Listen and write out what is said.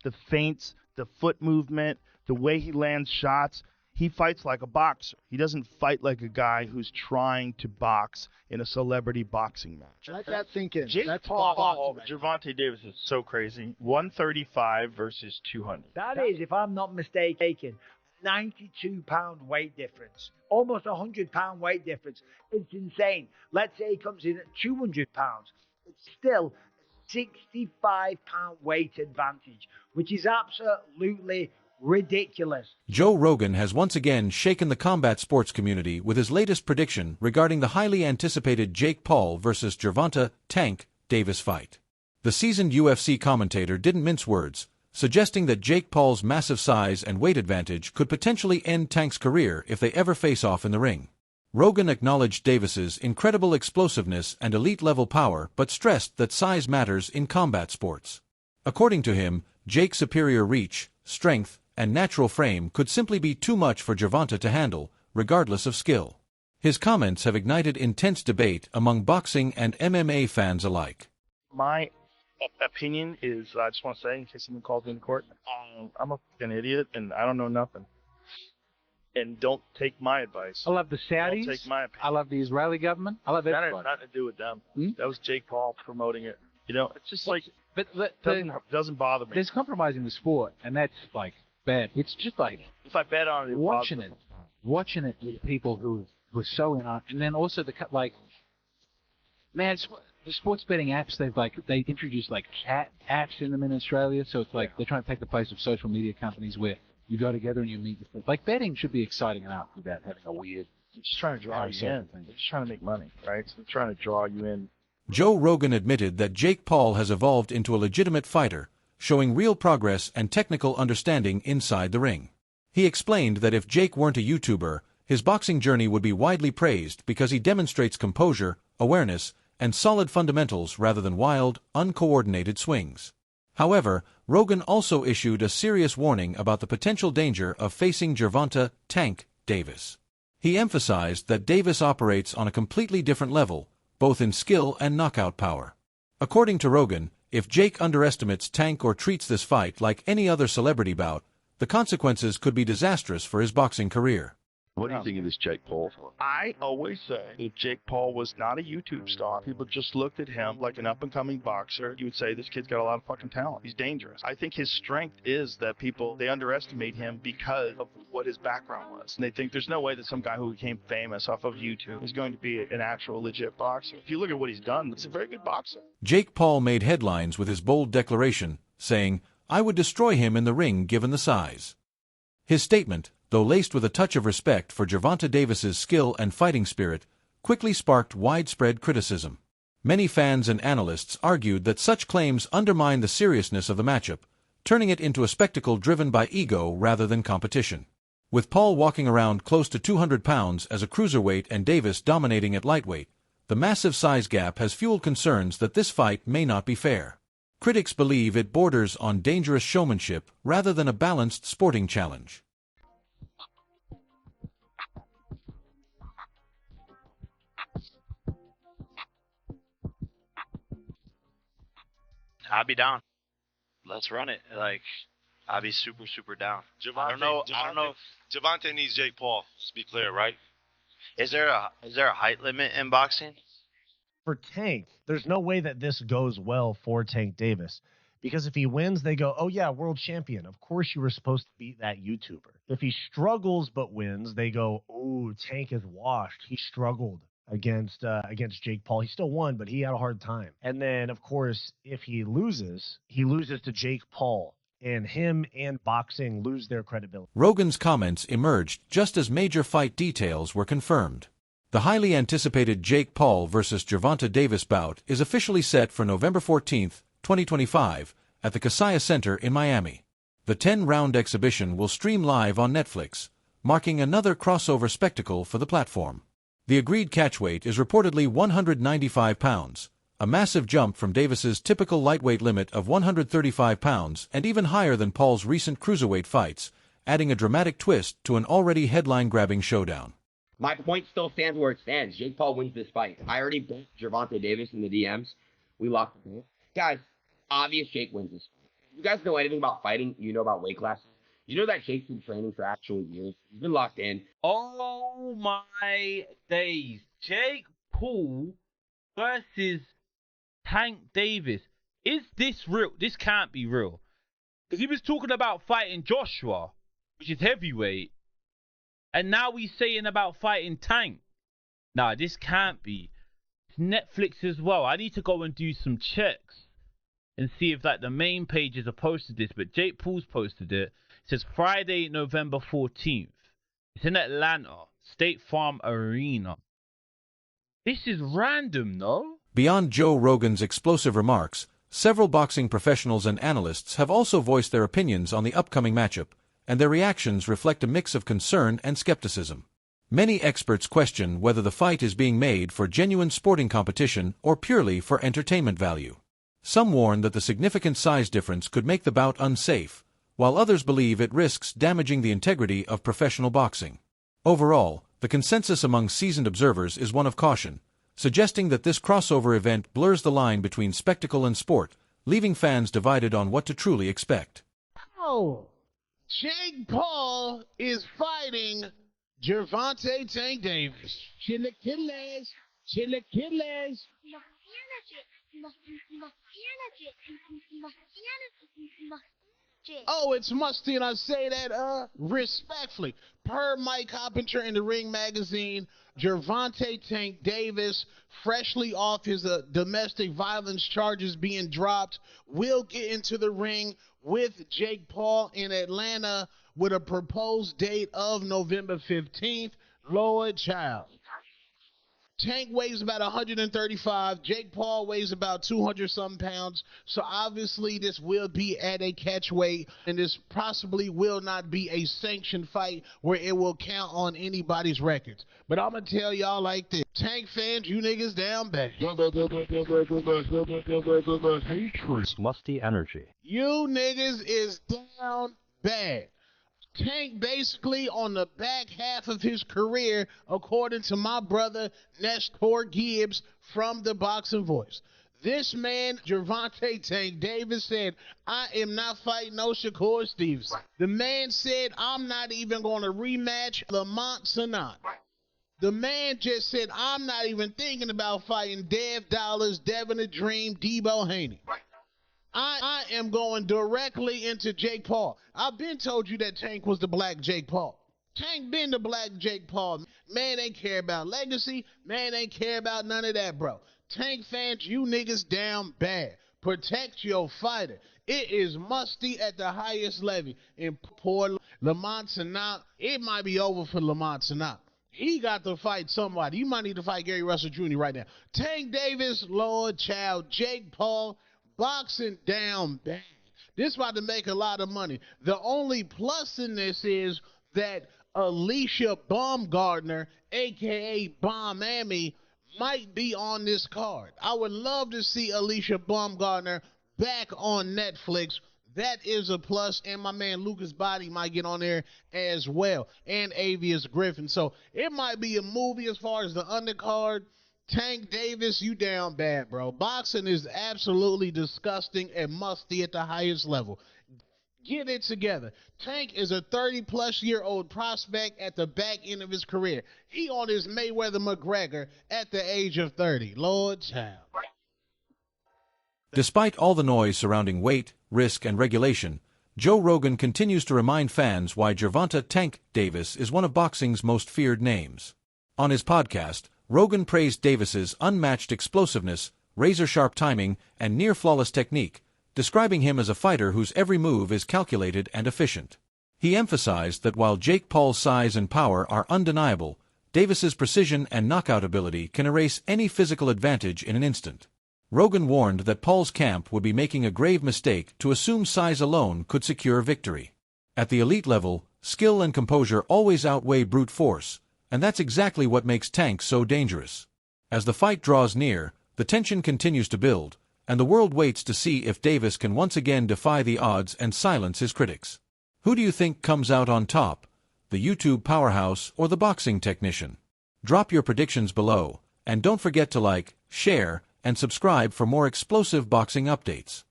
the feints, the foot movement, the way he lands shots. He fights like a boxer. He doesn't fight like a guy who's trying to box in a celebrity boxing match. Let that sink in. Jake Paul, Gervonta Davis is so crazy. 135 versus 200. That is, if I'm not mistaken, 92-pound weight difference. Almost 100-pound weight difference. It's insane. Let's say he comes in at 200 pounds. It's still a 65-pound weight advantage, which is absolutely ridiculous. Joe Rogan has once again shaken the combat sports community with his latest prediction regarding the highly anticipated Jake Paul versus Gervonta Tank Davis fight. The seasoned UFC commentator didn't mince words, suggesting that Jake Paul's massive size and weight advantage could potentially end Tank's career if they ever face off in the ring. Rogan acknowledged Davis's incredible explosiveness and elite-level power but stressed that size matters in combat sports. According to him, Jake's superior reach, strength, and natural frame could simply be too much for Gervonta to handle, regardless of skill. His comments have ignited intense debate among boxing and MMA fans alike. My opinion is, I just want to say, in case someone calls me in court, I'm a fucking idiot and I don't know nothing. And don't take my advice. I love the Saudis. Don't take my opinion. I love the Israeli government. I love everybody. That had nothing to do with them. That was Jake Paul promoting it. You know, it's just like, but doesn't bother me. There's compromising the sport, and that's like bad. It's just like if I bet on it, watching it with people who are so in on, and then also man, the sports betting apps they introduced like chat apps in them in Australia, so it's like they're trying to take the place of social media companies where you go together and you meet. Like betting should be exciting enough without having a weird. They're just trying to draw you in. They're just trying to make money, right? So they're trying to draw you in. Joe Rogan admitted that Jake Paul has evolved into a legitimate fighter, showing real progress and technical understanding inside the ring. He explained that if Jake weren't a YouTuber, his boxing journey would be widely praised because he demonstrates composure, awareness, and solid fundamentals rather than wild, uncoordinated swings. However, Rogan also issued a serious warning about the potential danger of facing Gervonta Tank Davis. He emphasized that Davis operates on a completely different level, both in skill and knockout power. According to Rogan, if Jake underestimates Tank or treats this fight like any other celebrity bout, the consequences could be disastrous for his boxing career. What do you think of this Jake Paul? I always say if Jake Paul was not a YouTube star, people just looked at him like an up-and-coming boxer, you would say this kid's got a lot of fucking talent. He's dangerous. I think his strength is that they underestimate him because of what his background was. And they think there's no way that some guy who became famous off of YouTube is going to be an actual legit boxer. If you look at what he's done, he's a very good boxer. Jake Paul made headlines with his bold declaration, saying, "I would destroy him in the ring given the size." His statement, though laced with a touch of respect for Gervonta Davis's skill and fighting spirit, quickly sparked widespread criticism. Many fans and analysts argued that such claims undermine the seriousness of the matchup, turning it into a spectacle driven by ego rather than competition. With Paul walking around close to 200 pounds as a cruiserweight and Davis dominating at lightweight, the massive size gap has fueled concerns that this fight may not be fair. Critics believe it borders on dangerous showmanship rather than a balanced sporting challenge. I'd be down. Let's run it. Like, I'd be super, super down. I don't know. Gervonta needs Jake Paul. Let's be clear, right? Is there a height limit in boxing? For Tank, there's no way that this goes well for Tank Davis. Because if he wins, they go, oh, yeah, world champion. Of course you were supposed to beat that YouTuber. If he struggles but wins, they go, oh, Tank is washed. He struggled against Jake Paul. He still won, but he had a hard time. And then, of course, if he loses to Jake Paul. And him and boxing lose their credibility. Rogan's comments emerged just as major fight details were confirmed. The highly anticipated Jake Paul versus Gervonta Davis bout is officially set for November 14, 2025, at the Kaseya Center in Miami. The 10-round exhibition will stream live on Netflix, marking another crossover spectacle for the platform. The agreed catchweight is reportedly 195 pounds, a massive jump from Davis's typical lightweight limit of 135 pounds and even higher than Paul's recent cruiserweight fights, adding a dramatic twist to an already headline-grabbing showdown. My point still stands where it stands. Jake Paul wins this fight. I already beat Gervonta Davis in the DMs. We locked it. Guys, obvious Jake wins this fight. you guys know anything about fighting, you know about weight classes. You know that Jake's been training for actual years. He's been locked in. Oh my days. Jake Paul versus Tank Davis. Is this real? This can't be real. Because he was talking about fighting Joshua, which is heavyweight. And now he's saying about fighting Tank. Nah, this can't be. It's Netflix as well. I need to go and do some checks and see if like the main pages have posted this. But Jake Paul's posted it. It says Friday, November 14th. It's in Atlanta, State Farm Arena. This is random, no? Beyond Joe Rogan's explosive remarks, several boxing professionals and analysts have also voiced their opinions on the upcoming matchup, and their reactions reflect a mix of concern and skepticism. Many experts question whether the fight is being made for genuine sporting competition or purely for entertainment value. Some warn that the significant size difference could make the bout unsafe, while others believe it risks damaging the integrity of professional boxing. Overall, the consensus among seasoned observers is one of caution, suggesting that this crossover event blurs the line between spectacle and sport, leaving fans divided on what to truly expect. Oh, Jake Paul is fighting Gervonta Tank Davis. Chilaquiles, chilaquiles. Oh, it's musty, and I say that respectfully. Per Mike Coppinger in the Ring magazine, Gervonta Tank Davis, freshly off his domestic violence charges being dropped, will get into the ring with Jake Paul in Atlanta with a proposed date of November 15th. Lord child. Tank weighs about 135. Jake Paul weighs about 200-something pounds. So obviously this will be at a catch weight, and this possibly will not be a sanctioned fight where it will count on anybody's records. But I'm going to tell y'all like this. Tank fans, you niggas down bad. Musty energy. You niggas is down bad. Tank basically on the back half of his career, according to my brother Nestor Gibbs from the Boxing Voice. This man, Gervonta Tank Davis, said, I am not fighting no Shakur Stevenson. The man said, I'm not even going to rematch Lamont Sanat. The man just said, I'm not even thinking about fighting Dev Dollars, Devin the Dream, Debo Haney. I am going directly into Jake Paul. I've been told you that Tank was the black Jake Paul. Tank been the black Jake Paul. Man ain't care about legacy. Man ain't care about none of that, bro. Tank fans, you niggas down bad. Protect your fighter. It is musty at the highest level. And poor Lamont Sanat, it might be over for Lamont Sanat. He got to fight somebody. You might need to fight Gary Russell Jr. right now. Tank Davis, Lord Child, Jake Paul, boxing down bad. This about to make a lot of money. The only plus in this is that Alicia Baumgardner, a.k.a. Bomb Amy, might be on this card. I would love to see Alicia Baumgardner back on Netflix. That is a plus, and my man Lucas Body might get on there as well, and Avius Griffin. So it might be a movie as far as the undercard. Tank Davis, you down bad, bro. Boxing is absolutely disgusting and musty at the highest level. Get it together. Tank is a 30-plus-year-old prospect at the back end of his career. He on his Mayweather-McGregor at the age of 30. Lord child. Despite all the noise surrounding weight, risk, and regulation, Joe Rogan continues to remind fans why Gervonta Tank Davis is one of boxing's most feared names. On his podcast, Rogan praised Davis's unmatched explosiveness, razor-sharp timing, and near-flawless technique, describing him as a fighter whose every move is calculated and efficient. He emphasized that while Jake Paul's size and power are undeniable, Davis's precision and knockout ability can erase any physical advantage in an instant. Rogan warned that Paul's camp would be making a grave mistake to assume size alone could secure victory. At the elite level, skill and composure always outweigh brute force, and that's exactly what makes Tank so dangerous. As the fight draws near, the tension continues to build, and the world waits to see if Davis can once again defy the odds and silence his critics. Who do you think comes out on top, the YouTube powerhouse or the boxing technician? Drop your predictions below, and don't forget to like, share, and subscribe for more explosive boxing updates.